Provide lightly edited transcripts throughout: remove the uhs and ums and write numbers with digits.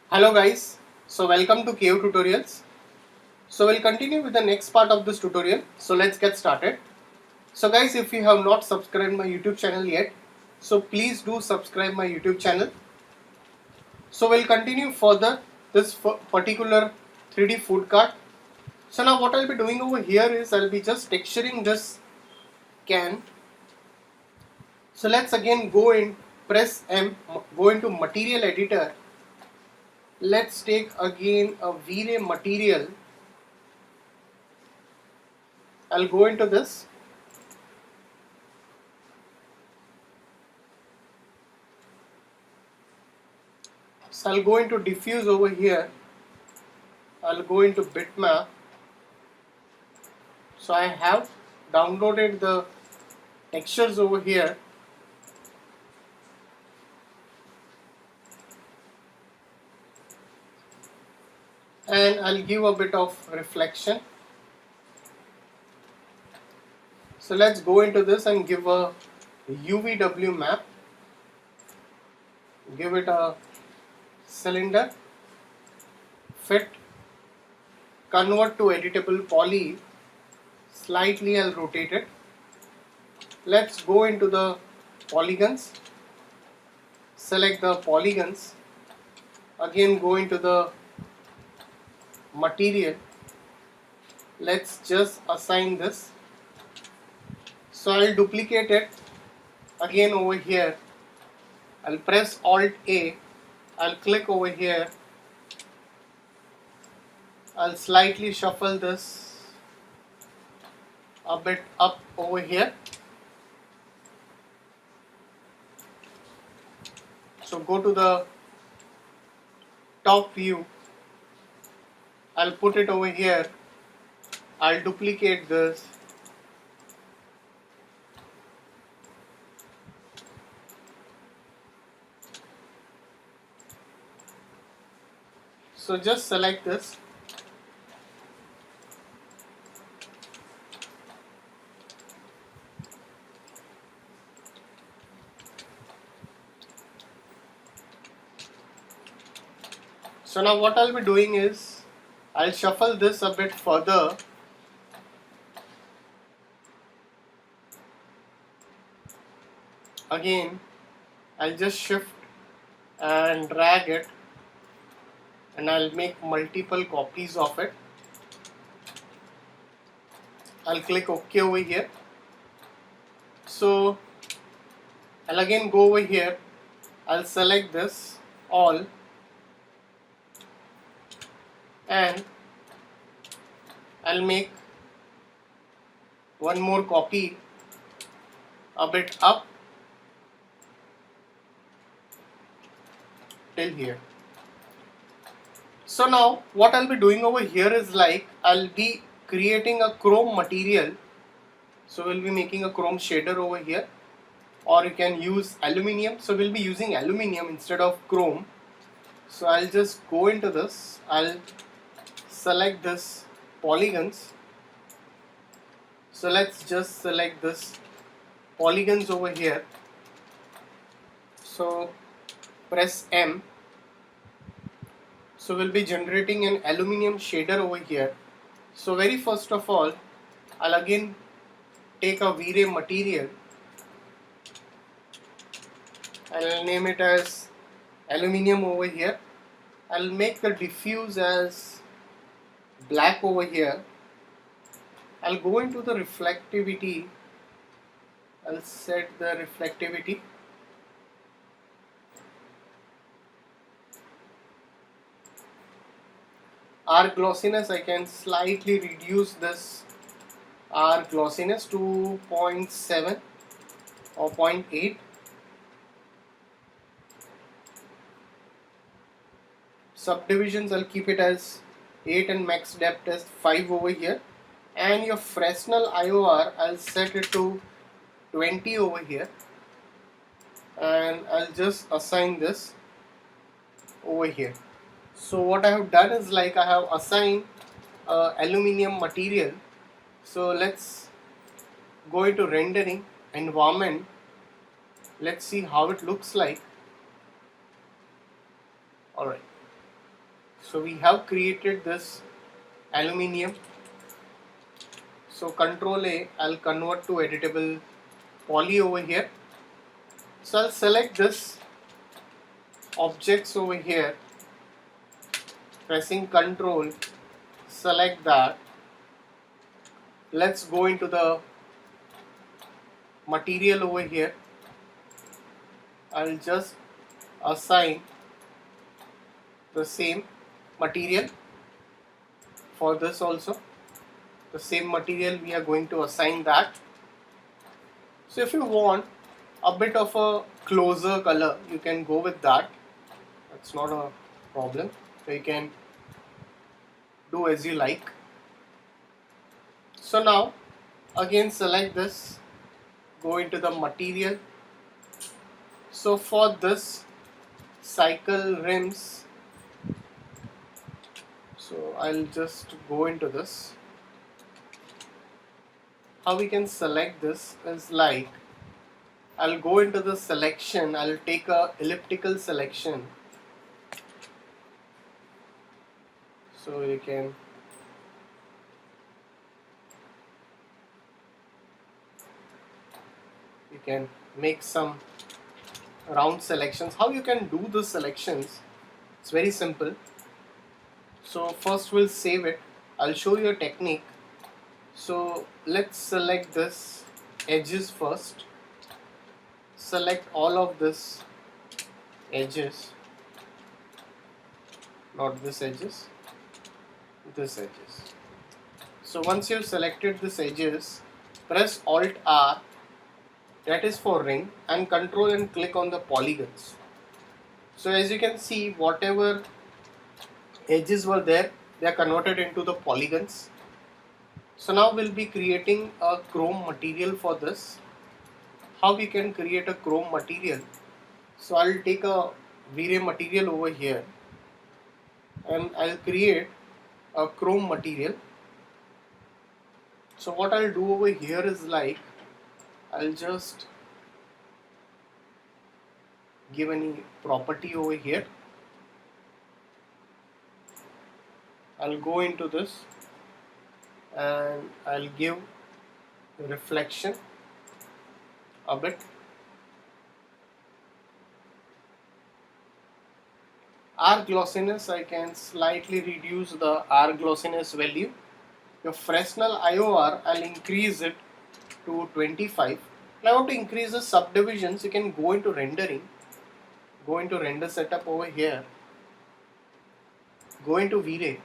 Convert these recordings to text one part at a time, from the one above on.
Hello guys, so welcome to KO Tutorials. So we'll continue with the next part of this tutorial. So let's get started. So guys, if you have not subscribed my YouTube channel yet, so please do subscribe my YouTube channel. So we'll continue further this particular 3D food cart. So now what I'll be doing over here is I'll be just texturing this can. So let's again go in, press M, go into material editor. Let's take again a V-Ray material. I'll go into this. So I'll go into diffuse over here. I'll go into bitmap. So I have downloaded the textures over here. And I'll give a bit of reflection. So let's go into this and give a UVW map. Give it a cylinder. Fit. Convert to editable poly. Slightly I'll rotate it. Let's go into the polygons. Select the polygons. Again go into the material. Let's just assign this. So I'll duplicate it again over here. I'll press Alt A. I'll click over here. I'll slightly shuffle this a bit up over here. So go to the top view. I'll put it over here. I'll duplicate this. So just select this. So now what I'll be doing is I'll shuffle this a bit further. Again, I'll just shift and drag it, and I'll make multiple copies of it. I'll click OK over here. So I'll again go over here. I'll select this all, and I'll make one more copy a bit up till here. So now what I'll be doing over here is like I'll be creating a chrome material. So we'll be making a chrome shader over here, or you can use aluminium. So we'll be using aluminium instead of chrome. So I'll just go into this. I'll select this polygons. So let's just select this polygons over here. So press M. So we'll be generating an aluminium shader over here. So very first of all, I'll again take a V-Ray material. I'll name it as aluminium over here. I'll make the diffuse as black over here. I'll go into the reflectivity. I'll set the reflectivity. R glossiness, I can slightly reduce this R glossiness to 0.7 or 0.8. Subdivisions, I'll keep it as 8 and max depth as 5 over here. And your Fresnel IOR, I'll set it to 20 over here. And I'll just assign this over here. So what I have done is like I have assigned aluminium material. So let's go into rendering, environment. Let's see how it looks like. Alright. So we have created this aluminium. So Control A, I'll convert to editable poly over here. So I'll select this objects over here, pressing Control, select that. Let's go into the material over here. I'll just assign the same material for this also. The same material we are going to assign that. So if you want a bit of a closer color, you can go with that. That's not a problem. So you can do as you like. So now again select this, go into the material. So for this cycle rims, so I'll just go into this. How we can select this is like, I'll go into the selection, I'll take a elliptical selection. So you can make some round selections. How you can do the selections? It's very simple. So first we'll save it. I'll show you a technique. So let's select this edges first. Select all of this edges, not this edges, this edges. So once you've selected this edges, press Alt R, that is for ring, and Control and click on the polygons. So as you can see, whatever edges were there, they are converted into the polygons. So now we'll be creating a chrome material for this. How we can create a chrome material? So I'll take a V-Ray material over here and I'll create a chrome material. So what I'll do over here is like, I'll just give any property over here. I'll go into this and I'll give reflection a bit. R glossiness, I can slightly reduce the R glossiness value. Your Fresnel IOR, I'll increase it to 25. Now I want to increase the subdivisions. You can go into rendering, go into render setup over here, go into V-Ray.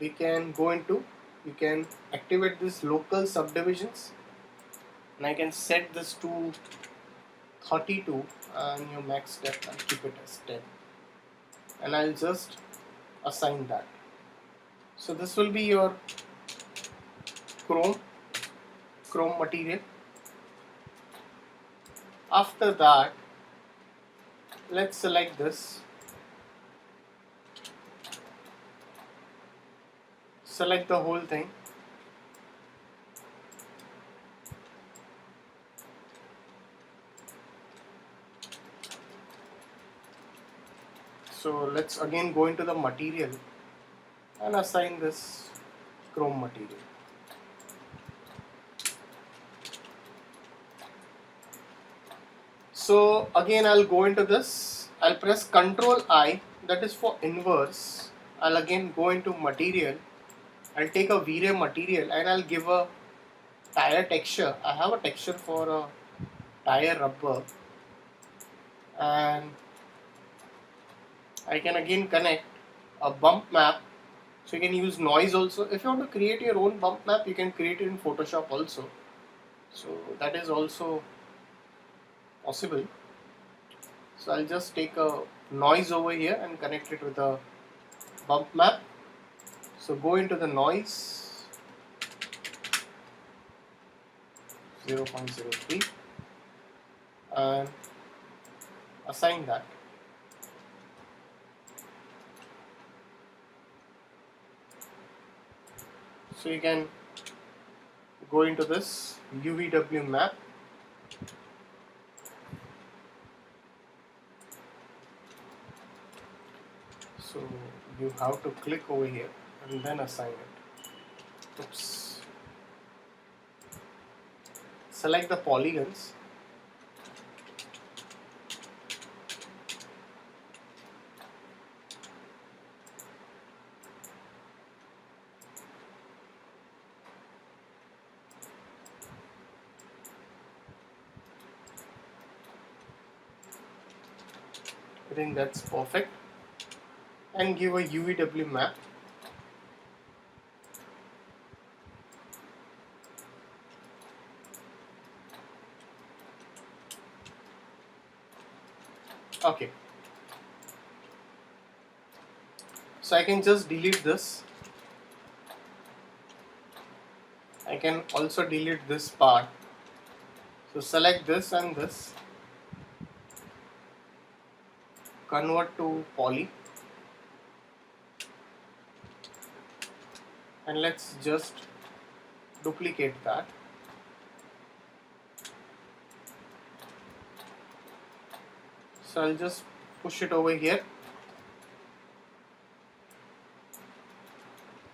We can go into, you can activate this local subdivisions, and I can set this to 32 and your max depth I'll keep it as 10, and I'll just assign that. So this will be your chrome material. After that, let's select this, select the whole thing. So let's again go into the material and assign this chrome material. So again I'll go into this, I'll press Control I, that is for inverse. I'll again go into material, I'll take a V-Ray material and I'll give a tire texture. I have a texture for a tire rubber, and I can again connect a bump map. So you can use noise also. If you want to create your own bump map, you can create it in Photoshop also. So that is also possible. So I'll just take a noise over here and connect it with a bump map. So go into the noise, 0.03, and assign that. So you can go into this UVW map. So you have to click over here and then assign it. Oops. Select the polygons. I think that's perfect. And give a UVW map. Okay. So I can just delete this. I can also delete this part. So select this and this. Convert to poly. And let's just duplicate that. So I'll just push it over here,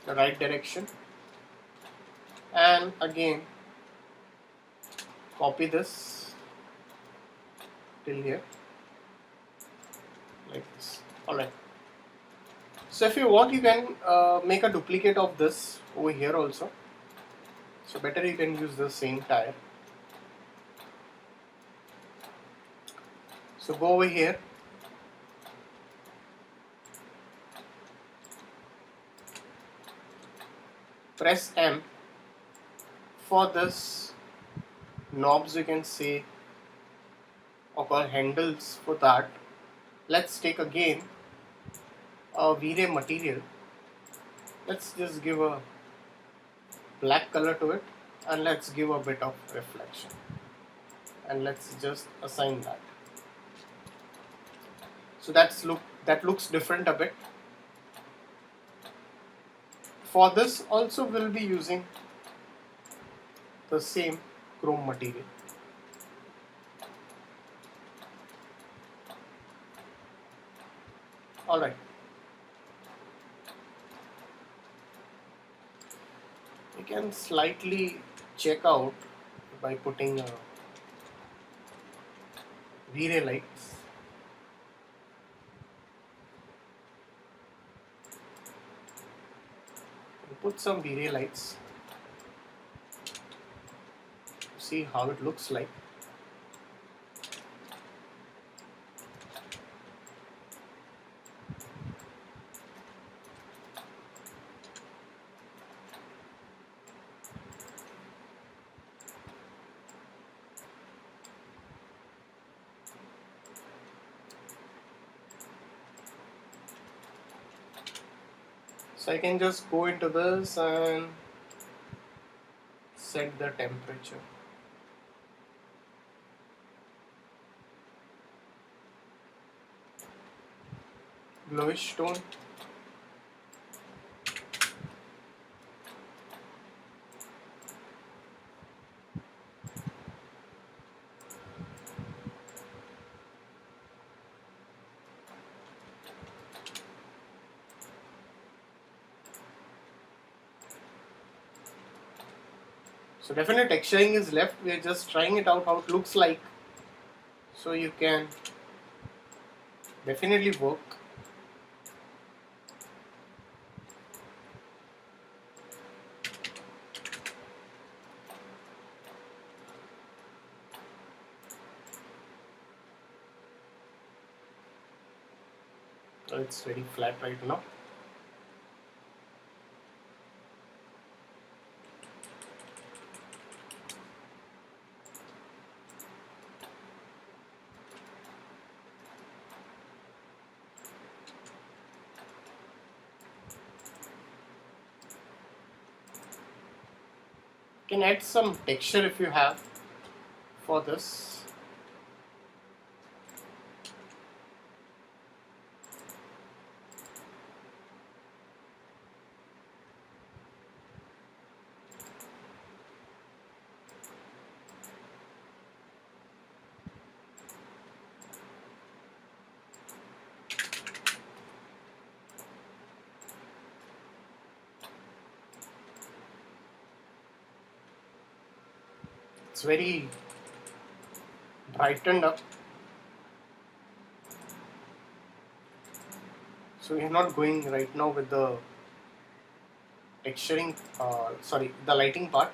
the right direction, and again copy this till here like this. Alright. So if you want, you can make a duplicate of this over here also. So better you can use the same tire. So go over here, press M. For this knobs, you can say, or call handles for that. Let's take again a V-Ray material. Let's just give a black color to it, and let's give a bit of reflection, and let's just assign that. So that looks different a bit. For this also we'll be using the same chrome material. Alright. You can slightly check out by putting V-Ray lights. Put some V-Ray lights. See how it looks like. So I can just go into this and set the temperature. Bluish tone. So definite texturing is left. We are just trying it out how it looks like. So you can definitely work. It's very flat right now. You can add some texture if you have for this. it's very brightened up. So we are not going right now with the texturing, the lighting part.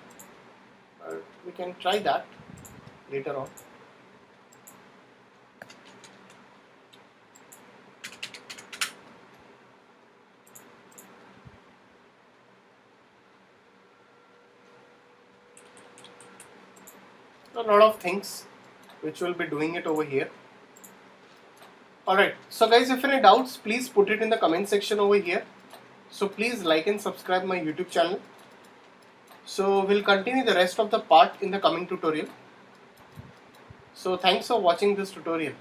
We can try that later on. A lot of things which we'll be doing it over here. Alright, so guys, if any doubts, please put it in the comment section over here. So please like and subscribe my YouTube channel. So we'll continue the rest of the part in the coming tutorial. So thanks for watching this tutorial.